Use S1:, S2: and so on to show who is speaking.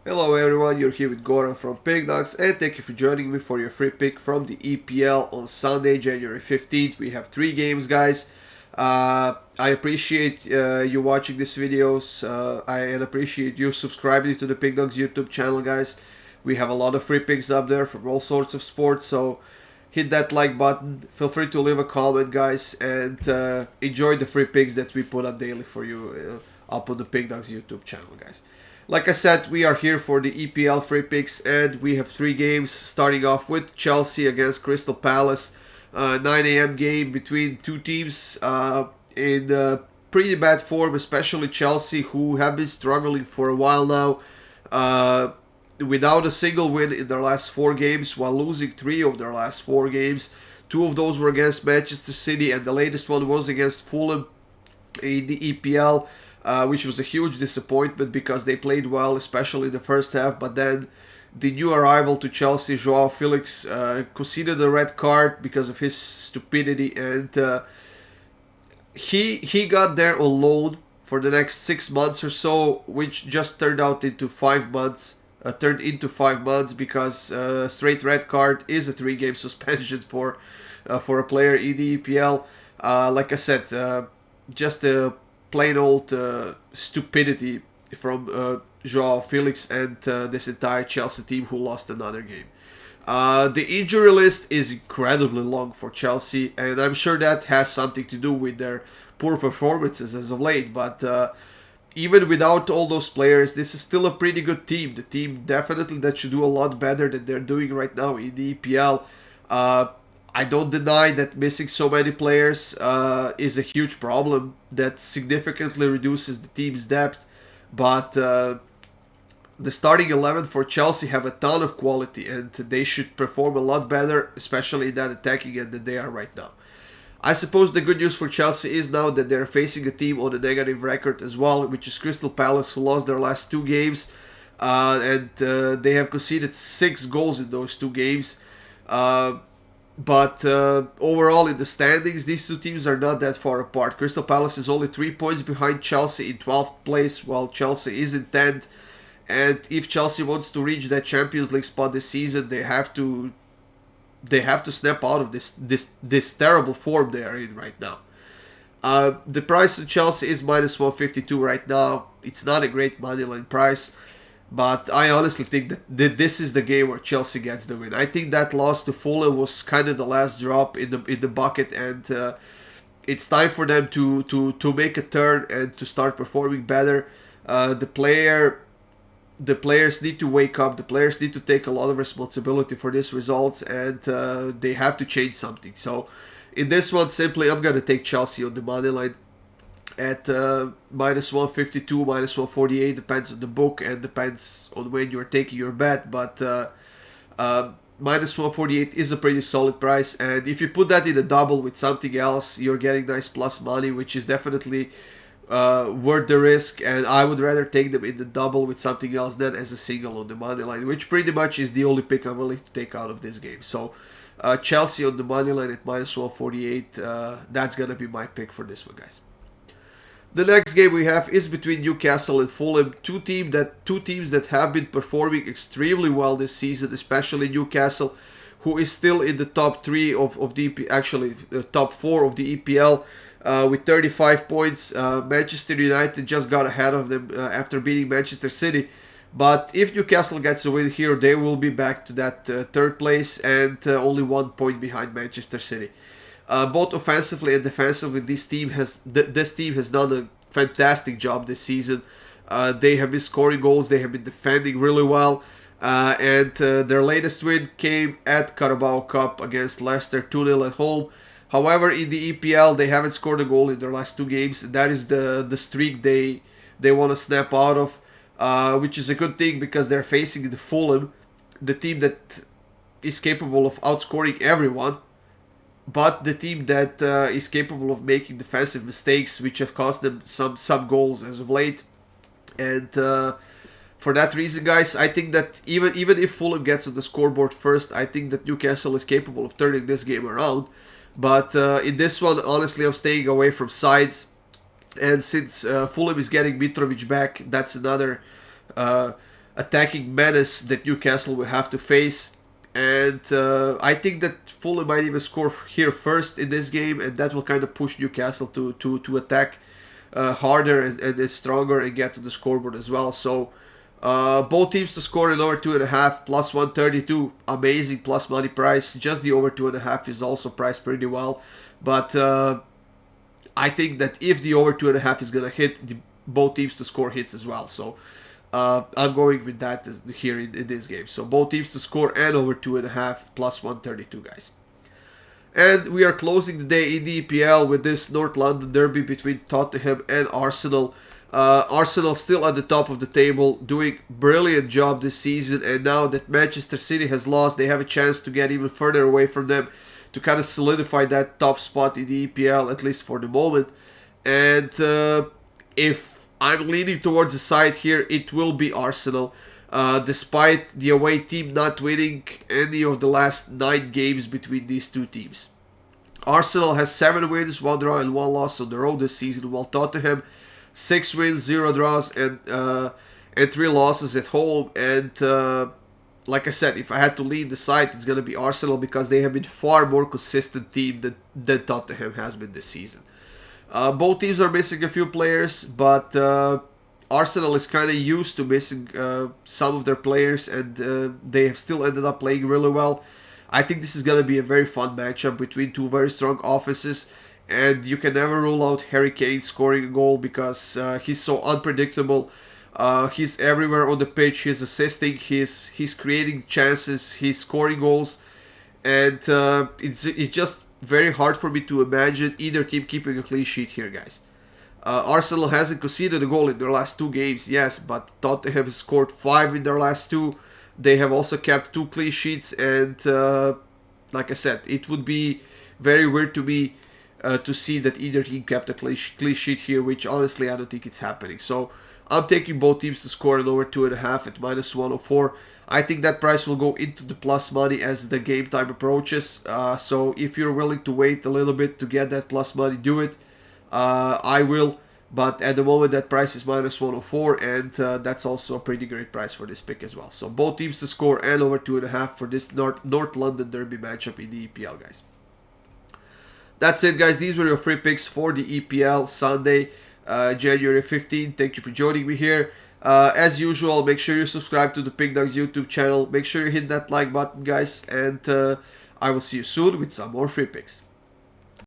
S1: Hello everyone, you're here with Goran from Pickdawgz, and thank you for joining me for your free pick from the EPL on Sunday, January 15th. We have 3 games, guys. I appreciate you watching these videos. I appreciate you subscribing to the Pickdawgz YouTube channel, guys. We have a lot of free picks up there from all sorts of sports, so hit that like button. Feel free to leave a comment, guys, and enjoy the free picks that we put up daily for you up on the Pickdawgz YouTube channel, guys. Like I said, we are here for the EPL free picks, and we have 3 games, starting off with Chelsea against Crystal Palace. 9 a.m. game between 2 teams in pretty bad form, especially Chelsea, who have been struggling for a while now, without a single win in their last 4 games, while losing 3 of their last 4 games. 2 of those were against Manchester City, and the latest one was against Fulham in the EPL. Which was a huge disappointment because they played well, especially in the first half. But then the new arrival to Chelsea, Joao Felix, conceded a red card because of his stupidity, and he got there on loan for the next 6 months or so, which just turned into 5 months. Because a straight red card is a 3-game suspension for a player in the EPL. Like I said, just a plain old stupidity from Joao Felix and this entire Chelsea team, who lost another game. The injury list is incredibly long for Chelsea, and I'm sure that has something to do with their poor performances as of late. But even without all those players, this is still a pretty good team. The team definitely that should do a lot better than they're doing right now in the EPL. I don't deny that missing so many players is a huge problem that significantly reduces the team's depth. But the starting 11 for Chelsea have a ton of quality, and they should perform a lot better, especially in that attacking end that they are right now. I suppose the good news for Chelsea is now that they're facing a team on a negative record as well, which is Crystal Palace, who lost their last 2 games. And they have conceded 6 goals in those 2 games. But overall in the standings, these 2 teams are not that far apart. Crystal Palace is only 3 points behind Chelsea in 12th place, while Chelsea is in 10th. And if Chelsea wants to reach that Champions League spot this season, they have to snap out of this terrible form they are in right now. The price of Chelsea is minus 152 right now. It's not a great moneyline price. But I honestly think that this is the game where Chelsea gets the win. I think that loss to Fulham was kind of the last drop in the bucket, and it's time for them to make a turn and to start performing better. The players need to wake up. The players need to take a lot of responsibility for these results, and they have to change something. So in this one, simply I'm gonna take Chelsea on the money line at minus 152, minus 148, depends on the book and depends on when you're taking your bet, but minus 148 is a pretty solid price, and if you put that in a double with something else, you're getting nice plus money, which is definitely worth the risk, and I would rather take them in the double with something else than as a single on the money line, which pretty much is the only pick I'm willing to take out of this game. So Chelsea on the money line at minus 148, that's gonna be my pick for this one, guys. The next game we have is between Newcastle and Fulham, two teams that have been performing extremely well this season, especially Newcastle, who is still in the top 3 of the top 4 of the EPL with 35 points. Manchester United just got ahead of them after beating Manchester City. But if Newcastle gets a win here, they will be back to that 3rd place and only 1 point behind Manchester City. Both offensively and defensively, this team has done a fantastic job this season. They have been scoring goals, they have been defending really well, and their latest win came at Carabao Cup against Leicester 2-0 at home. However, in the EPL, they haven't scored a goal in their last 2 games. That is the streak they want to snap out of, which is a good thing because they're facing the Fulham, the team that is capable of outscoring everyone, but the team that is capable of making defensive mistakes, which have cost them some goals as of late. And for that reason, guys, I think that even if Fulham gets on the scoreboard first, I think that Newcastle is capable of turning this game around. But in this one, honestly, I'm staying away from sides. And since Fulham is getting Mitrovic back, that's another attacking menace that Newcastle will have to face. And I think that Fulham might even score here first in this game, and that will kind of push Newcastle to attack harder and stronger and get to the scoreboard as well. So both teams to score in over 2.5 plus 132, amazing plus money price. Just the over 2.5 is also priced pretty well, but I think that if the over 2.5 is gonna hit, both teams to score hits as well. So I'm going with that here in this game. So both teams to score and over 2.5 plus 132, guys. And we are closing the day in the EPL with this North London derby between Tottenham and Arsenal. Arsenal still at the top of the table, doing brilliant job this season, and now that Manchester City has lost, they have a chance to get even further away from them to kind of solidify that top spot in the EPL, at least for the moment. And if I'm leaning towards the side here, it will be Arsenal. Despite the away team not winning any of the last 9 games between these two teams. Arsenal has 7 wins, 1 draw and 1 loss on the road this season, while Tottenham 6 wins, 0 draws and 3 losses at home. And like I said, if I had to lead the side, it's going to be Arsenal because they have been far more consistent team than Tottenham has been this season. Both teams are missing a few players, but Arsenal is kind of used to missing some of their players, and they have still ended up playing really well. I think this is going to be a very fun matchup between two very strong offenses, and you can never rule out Harry Kane scoring a goal because he's so unpredictable. He's everywhere on the pitch, he's assisting, he's creating chances, he's scoring goals, and it's just very hard for me to imagine either team keeping a clean sheet here, guys. Arsenal hasn't conceded a goal in their last 2 games, yes, but Tottenham has scored 5 in their last 2. They have also kept 2 clean sheets, and like I said, it would be very weird to me to see that either team kept a clean sheet here, which honestly I don't think it's happening. So I'm taking both teams to score in over 2.5 at minus 104. I think that price will go into the plus money as the game time approaches. So if you're willing to wait a little bit to get that plus money, do it. I will, but at the moment that price is minus 104, and that's also a pretty great price for this pick as well. So both teams to score and over 2.5 for this North London derby matchup in the EPL, guys. That's it, guys. These were your free picks for the EPL Sunday, January 15th. Thank you for joining me here. As usual, make sure you subscribe to the Pickdawgz YouTube channel. Make sure you hit that like button, guys, and I will see you soon with some more free picks.